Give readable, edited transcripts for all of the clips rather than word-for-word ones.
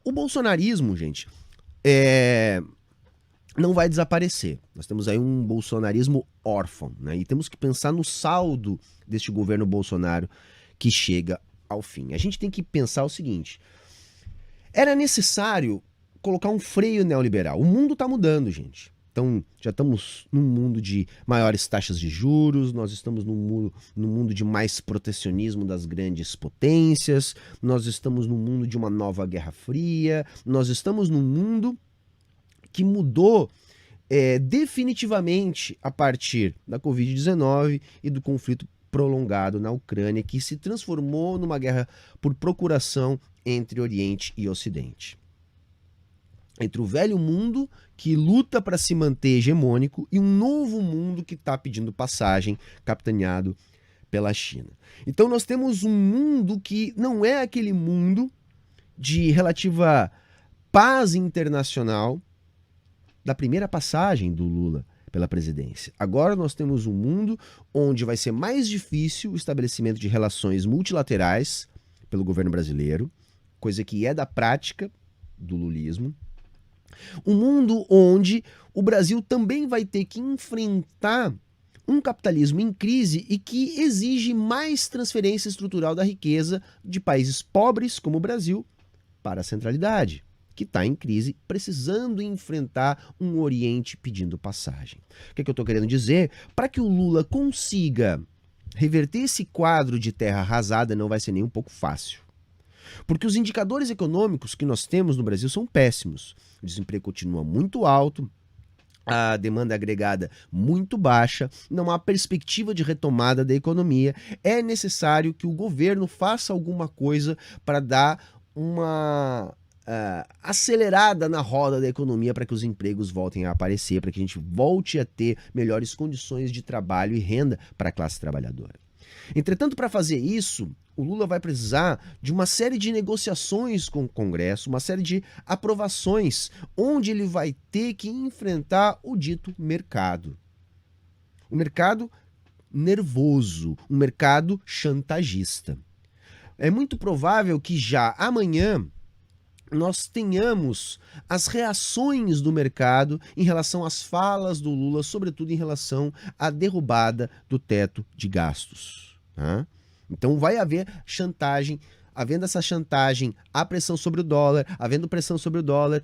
O bolsonarismo, gente, não vai desaparecer. Nós temos aí um bolsonarismo órfão, né? E temos que pensar no saldo deste governo Bolsonaro que chega ao fim. A gente tem que pensar o seguinte: era necessário colocar um freio neoliberal. O mundo está mudando, gente. Então, já estamos num mundo de maiores taxas de juros, nós estamos num mundo de mais protecionismo das grandes potências, nós estamos num mundo de uma nova Guerra Fria, nós estamos num mundo que mudou definitivamente a partir da Covid-19 e do conflito prolongado na Ucrânia, que se transformou numa guerra por procuração entre Oriente e Ocidente. Entre o velho mundo, que luta para se manter hegemônico, e um novo mundo que está pedindo passagem, capitaneado pela China. Então nós temos um mundo que não é aquele mundo de relativa paz internacional da primeira passagem do Lula pela presidência. Agora nós temos um mundo onde vai ser mais difícil o estabelecimento de relações multilaterais pelo governo brasileiro, coisa que é da prática do lulismo. Um mundo onde o Brasil também vai ter que enfrentar um capitalismo em crise e que exige mais transferência estrutural da riqueza de países pobres como o Brasil para a centralidade, que está em crise, precisando enfrentar um Oriente pedindo passagem. O que eu estou querendo dizer? Para que o Lula consiga reverter esse quadro de terra arrasada, não vai ser nem um pouco fácil. Porque os indicadores econômicos que nós temos no Brasil são péssimos. O desemprego continua muito alto, a demanda agregada muito baixa, não há perspectiva de retomada da economia. É necessário que o governo faça alguma coisa para dar uma acelerada na roda da economia, para que os empregos voltem a aparecer, para que a gente volte a ter melhores condições de trabalho e renda para a classe trabalhadora. Entretanto, para fazer isso, o Lula vai precisar de uma série de negociações com o Congresso, uma série de aprovações, onde ele vai ter que enfrentar o dito mercado. O mercado nervoso, um mercado chantagista. É muito provável que já amanhã nós tenhamos as reações do mercado em relação às falas do Lula, sobretudo em relação à derrubada do teto de gastos. Tá? Então vai haver chantagem, havendo essa chantagem, há pressão sobre o dólar, havendo pressão sobre o dólar,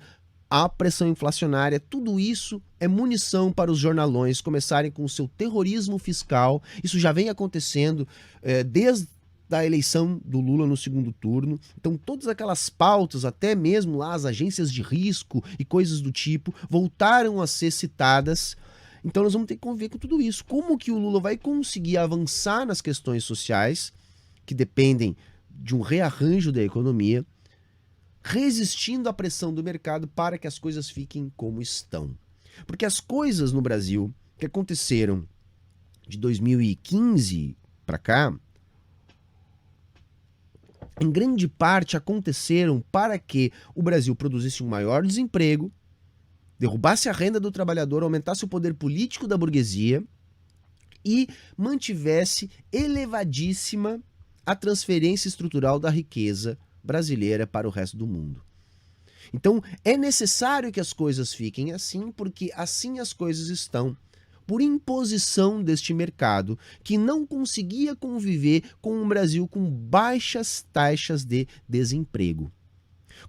há pressão inflacionária, tudo isso é munição para os jornalões começarem com o seu terrorismo fiscal. Isso já vem acontecendo desde da eleição do Lula no segundo turno. Então todas aquelas pautas, até mesmo lá as agências de risco e coisas do tipo, voltaram a ser citadas. Então nós vamos ter que conviver com tudo isso. Como que o Lula vai conseguir avançar nas questões sociais, que dependem de um rearranjo da economia, resistindo à pressão do mercado para que as coisas fiquem como estão? Porque as coisas no Brasil que aconteceram de 2015 para cá, em grande parte aconteceram para que o Brasil produzisse um maior desemprego, derrubasse a renda do trabalhador, aumentasse o poder político da burguesia e mantivesse elevadíssima a transferência estrutural da riqueza brasileira para o resto do mundo. Então é necessário que as coisas fiquem assim, porque assim as coisas estão por imposição deste mercado, que não conseguia conviver com um Brasil com baixas taxas de desemprego.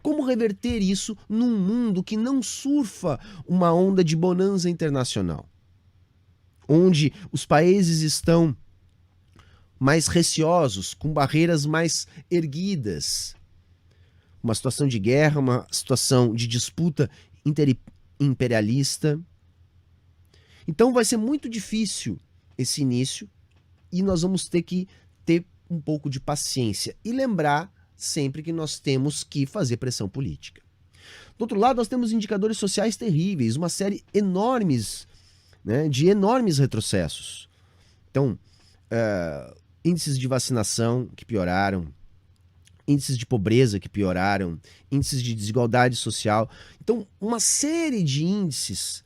Como reverter isso num mundo que não surfa uma onda de bonança internacional, onde os países estão mais receosos, com barreiras mais erguidas, uma situação de guerra, uma situação de disputa imperialista? Então vai ser muito difícil esse início e nós vamos ter que ter um pouco de paciência e lembrar sempre que nós temos que fazer pressão política. Do outro lado, nós temos indicadores sociais terríveis, uma série enormes, né, de enormes retrocessos. Então, índices de vacinação que pioraram, índices de pobreza que pioraram, índices de desigualdade social. Então, uma série de índices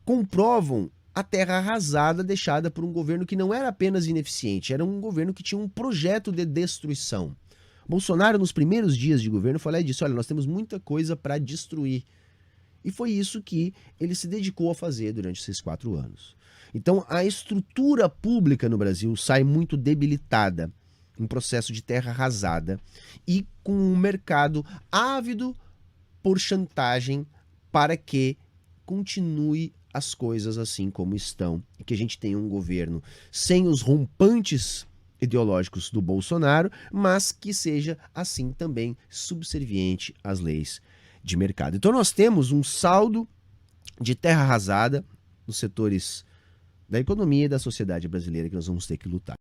comprovam a terra arrasada deixada por um governo que não era apenas ineficiente, era um governo que tinha um projeto de destruição. Bolsonaro, nos primeiros dias de governo, foi lá e disse: olha, nós temos muita coisa para destruir. E foi isso que ele se dedicou a fazer durante esses 4 anos. Então, a estrutura pública no Brasil sai muito debilitada, um processo de terra arrasada e com um mercado ávido por chantagem para que continue as coisas assim como estão e que a gente tenha um governo sem os rompantes ideológicos do Bolsonaro, mas que seja assim também subserviente às leis de mercado. Então nós temos um saldo de terra arrasada nos setores da economia e da sociedade brasileira que nós vamos ter que lutar.